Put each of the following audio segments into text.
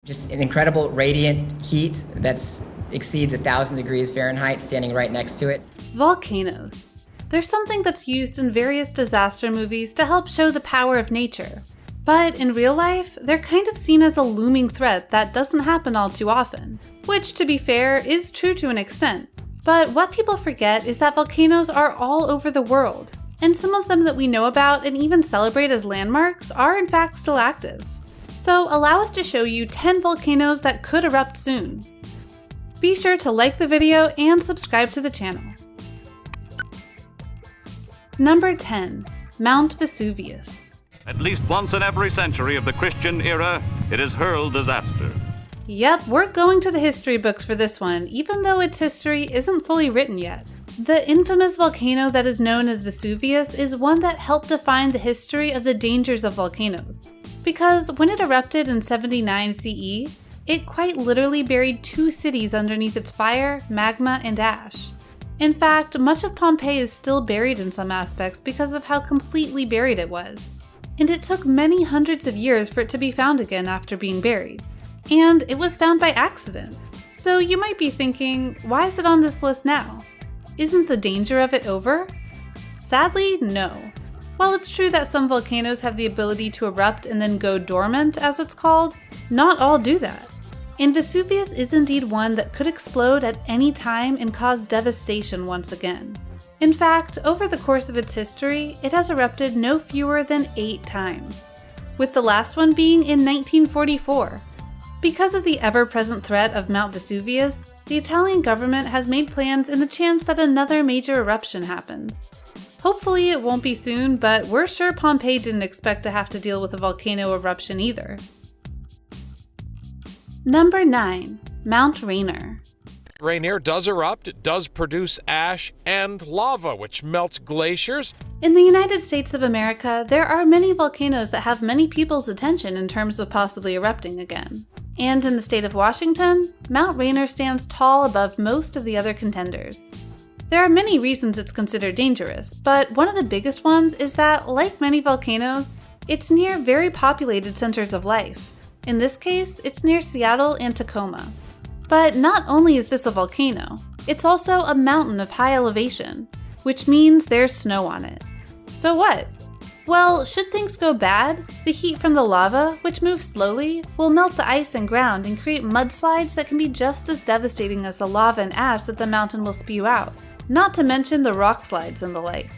Just an incredible radiant heat that exceeds 1,000 degrees Fahrenheit standing right next to it. Volcanoes. They're something that's used in various disaster movies to help show the power of nature. But in real life, they're kind of seen as a looming threat that doesn't happen all too often. Which, to be fair, is true to an extent. But what people forget is that volcanoes are all over the world. And some of them that we know about and even celebrate as landmarks are in fact still active. So allow us to show you 10 volcanoes that could erupt soon. Be sure to like the video and subscribe to the channel. Number 10. Mount Vesuvius. At least once in every century of the Christian era, it has hurled disaster. Yep, we're going to the history books for this one, even though its history isn't fully written yet. The infamous volcano that is known as Vesuvius is one that helped define the history of the dangers of volcanoes. Because when it erupted in 79 CE, it quite literally buried 2 cities underneath its fire, magma, and ash. In fact, much of Pompeii is still buried in some aspects because of how completely buried it was. And it took many hundreds of years for it to be found again after being buried. And it was found by accident. So you might be thinking, why is it on this list now? Isn't the danger of it over? Sadly, no. While it's true that some volcanoes have the ability to erupt and then go dormant, as it's called, not all do that. And Vesuvius is indeed one that could explode at any time and cause devastation once again. In fact, over the course of its history, it has erupted no fewer than 8 times, with the last one being in 1944. Because of the ever-present threat of Mount Vesuvius, the Italian government has made plans in the chance that another major eruption happens. Hopefully it won't be soon, but we're sure Pompeii didn't expect to have to deal with a volcano eruption either. Number 9. Mount Rainier. Rainier does erupt, it does produce ash and lava, which melts glaciers. In the United States of America, there are many volcanoes that have many people's attention in terms of possibly erupting again. And in the state of Washington, Mount Rainier stands tall above most of the other contenders. There are many reasons it's considered dangerous, but one of the biggest ones is that, like many volcanoes, it's near very populated centers of life. In this case, it's near Seattle and Tacoma. But not only is this a volcano, it's also a mountain of high elevation, which means there's snow on it. So what? Well, should things go bad, the heat from the lava, which moves slowly, will melt the ice and ground and create mudslides that can be just as devastating as the lava and ash that the mountain will spew out. Not to mention the rock slides and the like.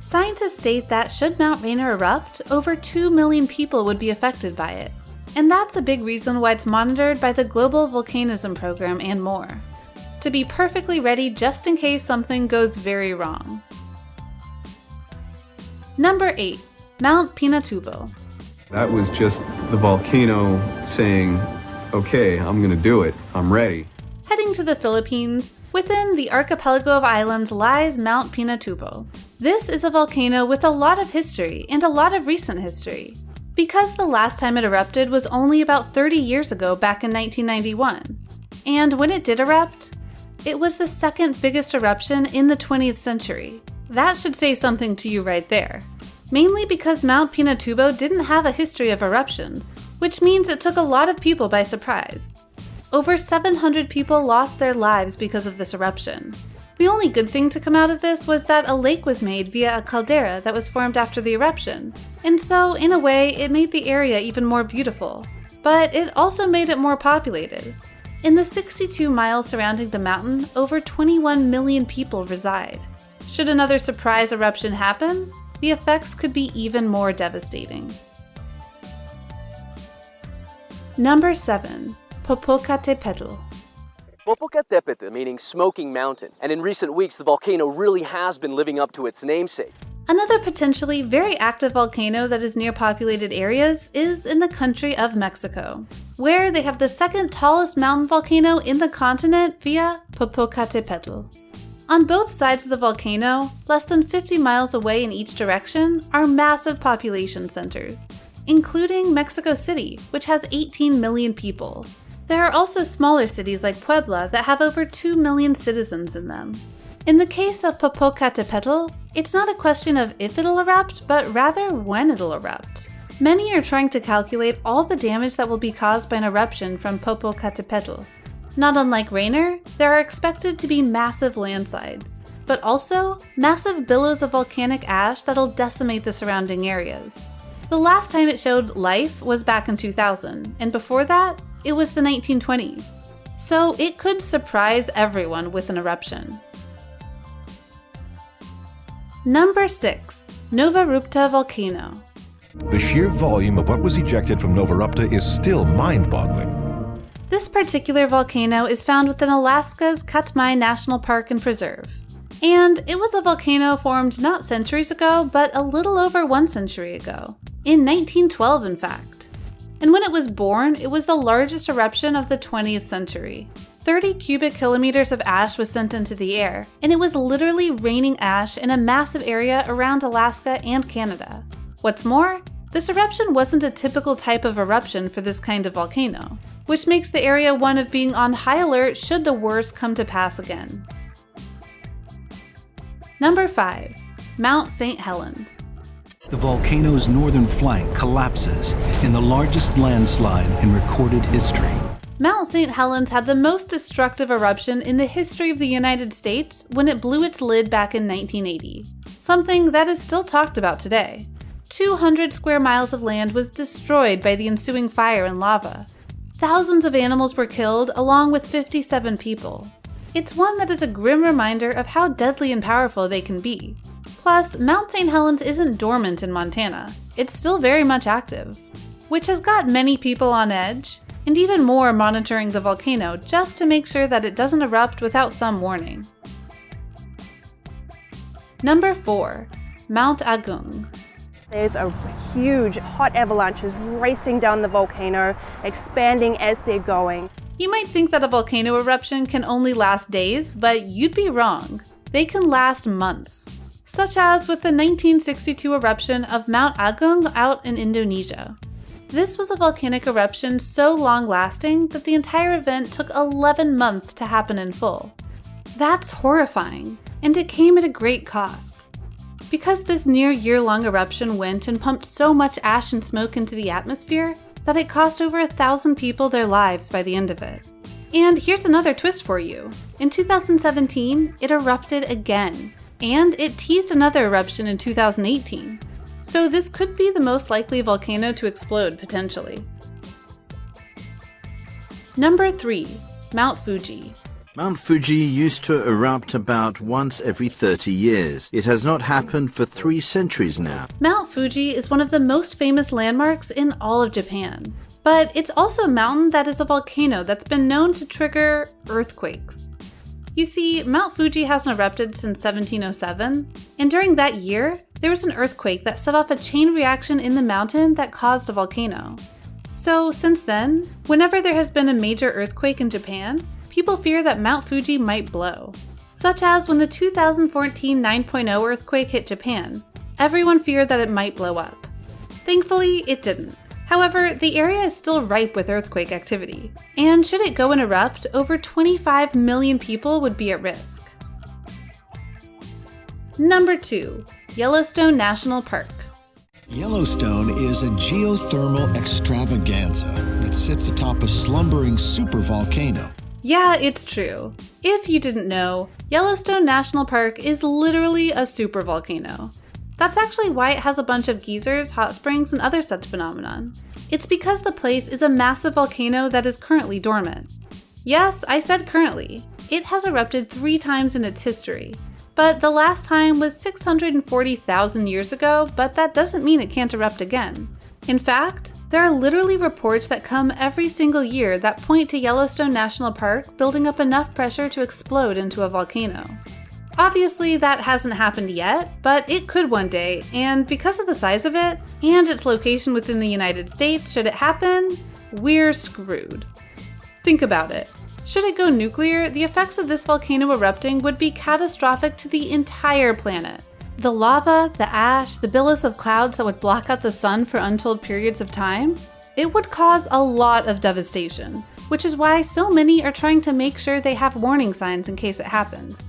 Scientists state that should Mount Rainier erupt, over 2 million people would be affected by it. And that's a big reason why it's monitored by the Global Volcanism Program and more. To be perfectly ready just in case something goes very wrong. Number 8. Mount Pinatubo. That was just the volcano saying, okay, I'm gonna do it, I'm ready. Heading to the Philippines, within the archipelago of islands lies Mount Pinatubo. This is a volcano with a lot of history and a lot of recent history. Because the last time it erupted was only about 30 years ago back in 1991. And when it did erupt, it was the second biggest eruption in the 20th century. That should say something to you right there. Mainly because Mount Pinatubo didn't have a history of eruptions, which means it took a lot of people by surprise. Over 700 people lost their lives because of this eruption. The only good thing to come out of this was that a lake was made via a caldera that was formed after the eruption, and so, in a way, it made the area even more beautiful. But it also made it more populated. In the 62 miles surrounding the mountain, over 21 million people reside. Should another surprise eruption happen, the effects could be even more devastating. Number 7. Popocatépetl. Popocatépetl meaning smoking mountain, and in recent weeks the volcano really has been living up to its namesake. Another potentially very active volcano that is near populated areas is in the country of Mexico, where they have the second tallest mountain volcano in the continent via Popocatépetl. On both sides of the volcano, less than 50 miles away in each direction, are massive population centers, including Mexico City, which has 18 million people. There are also smaller cities like Puebla that have over 2 million citizens in them. In the case of Popocatépetl, it's not a question of if it'll erupt, but rather when it'll erupt. Many are trying to calculate all the damage that will be caused by an eruption from Popocatépetl. Not unlike Rainier, there are expected to be massive landslides, but also massive billows of volcanic ash that'll decimate the surrounding areas. The last time it showed life was back in 2000, and before that, it was the 1920s. So it could surprise everyone with an eruption. Number 6. Nova Rupta Volcano. The sheer volume of what was ejected from Nova Rupta is still mind-boggling. This particular volcano is found within Alaska's Katmai National Park and Preserve. And it was a volcano formed not centuries ago, but a little over 1 century ago. In 1912, in fact. And when it was born, it was the largest eruption of the 20th century. 30 cubic kilometers of ash was sent into the air, and it was literally raining ash in a massive area around Alaska and Canada. What's more, this eruption wasn't a typical type of eruption for this kind of volcano, which makes the area one of being on high alert should the worst come to pass again. Number 5. Mount St. Helens. The volcano's northern flank collapses in the largest landslide in recorded history. Mount St. Helens had the most destructive eruption in the history of the United States when it blew its lid back in 1980, something that is still talked about today. 200 square miles of land was destroyed by the ensuing fire and lava. Thousands of animals were killed, along with 57 people. It's one that is a grim reminder of how deadly and powerful they can be. Plus, Mount St. Helens isn't dormant in Montana. It's still very much active, which has got many people on edge, and even more monitoring the volcano just to make sure that it doesn't erupt without some warning. Number 4. Mount Agung. There's a huge hot avalanches racing down the volcano, expanding as they're going. You might think that a volcano eruption can only last days, but you'd be wrong. They can last months, such as with the 1962 eruption of Mount Agung out in Indonesia. This was a volcanic eruption so long-lasting that the entire event took 11 months to happen in full. That's horrifying, and it came at a great cost. Because this near year-long eruption went and pumped so much ash and smoke into the atmosphere that it cost over 1,000 people their lives by the end of it. And here's another twist for you. In 2017, it erupted again, and it teased another eruption in 2018. So this could be the most likely volcano to explode potentially. Number 3. Mount Fuji. Mount Fuji used to erupt about once every 30 years. It has not happened for 3 centuries now. Mount Fuji is one of the most famous landmarks in all of Japan. But it's also a mountain that is a volcano that's been known to trigger earthquakes. You see, Mount Fuji hasn't erupted since 1707, and during that year, there was an earthquake that set off a chain reaction in the mountain that caused a volcano. So since then, whenever there has been a major earthquake in Japan, people fear that Mount Fuji might blow. Such as when the 2014 9.0 earthquake hit Japan. Everyone feared that it might blow up. Thankfully, it didn't. However, the area is still ripe with earthquake activity, and should it go and erupt, over 25 million people would be at risk. Number 2. Yellowstone National Park. Yellowstone is a geothermal extravaganza that sits atop a slumbering supervolcano. Yeah, it's true. If you didn't know, Yellowstone National Park is literally a supervolcano. That's actually why it has a bunch of geysers, hot springs, and other such phenomenon. It's because the place is a massive volcano that is currently dormant. Yes, I said currently. It has erupted 3 times in its history. But the last time was 640,000 years ago, but that doesn't mean it can't erupt again. In fact, there are literally reports that come every single year that point to Yellowstone National Park building up enough pressure to explode into a volcano. Obviously, that hasn't happened yet, but it could one day, and because of the size of it, and its location within the United States, should it happen, we're screwed. Think about it. Should it go nuclear, the effects of this volcano erupting would be catastrophic to the entire planet. The lava, the ash, the billows of clouds that would block out the sun for untold periods of time, it would cause a lot of devastation, which is why so many are trying to make sure they have warning signs in case it happens.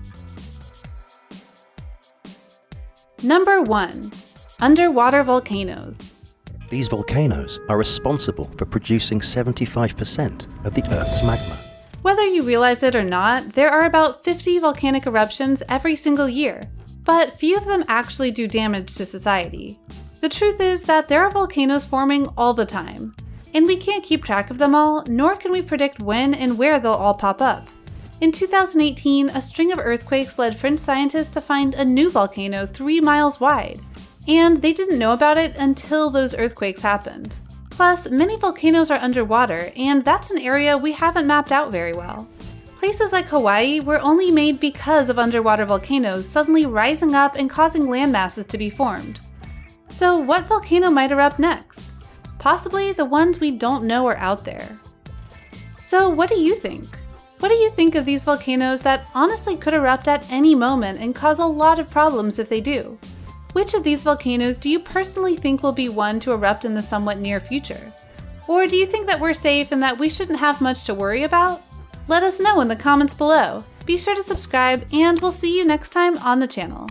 Number 1. Underwater volcanoes. These volcanoes are responsible for producing 75% of the Earth's magma. Whether you realize it or not, there are about 50 volcanic eruptions every single year, but few of them actually do damage to society. The truth is that there are volcanoes forming all the time, and we can't keep track of them all, nor can we predict when and where they'll all pop up. In 2018, a string of earthquakes led French scientists to find a new volcano 3 miles wide, and they didn't know about it until those earthquakes happened. Plus, many volcanoes are underwater, and that's an area we haven't mapped out very well. Places like Hawaii were only made because of underwater volcanoes suddenly rising up and causing land masses to be formed. So what volcano might erupt next? Possibly the ones we don't know are out there. So what do you think? What do you think of these volcanoes that honestly could erupt at any moment and cause a lot of problems if they do? Which of these volcanoes do you personally think will be one to erupt in the somewhat near future? Or do you think that we're safe and that we shouldn't have much to worry about? Let us know in the comments below. Be sure to subscribe, and we'll see you next time on the channel.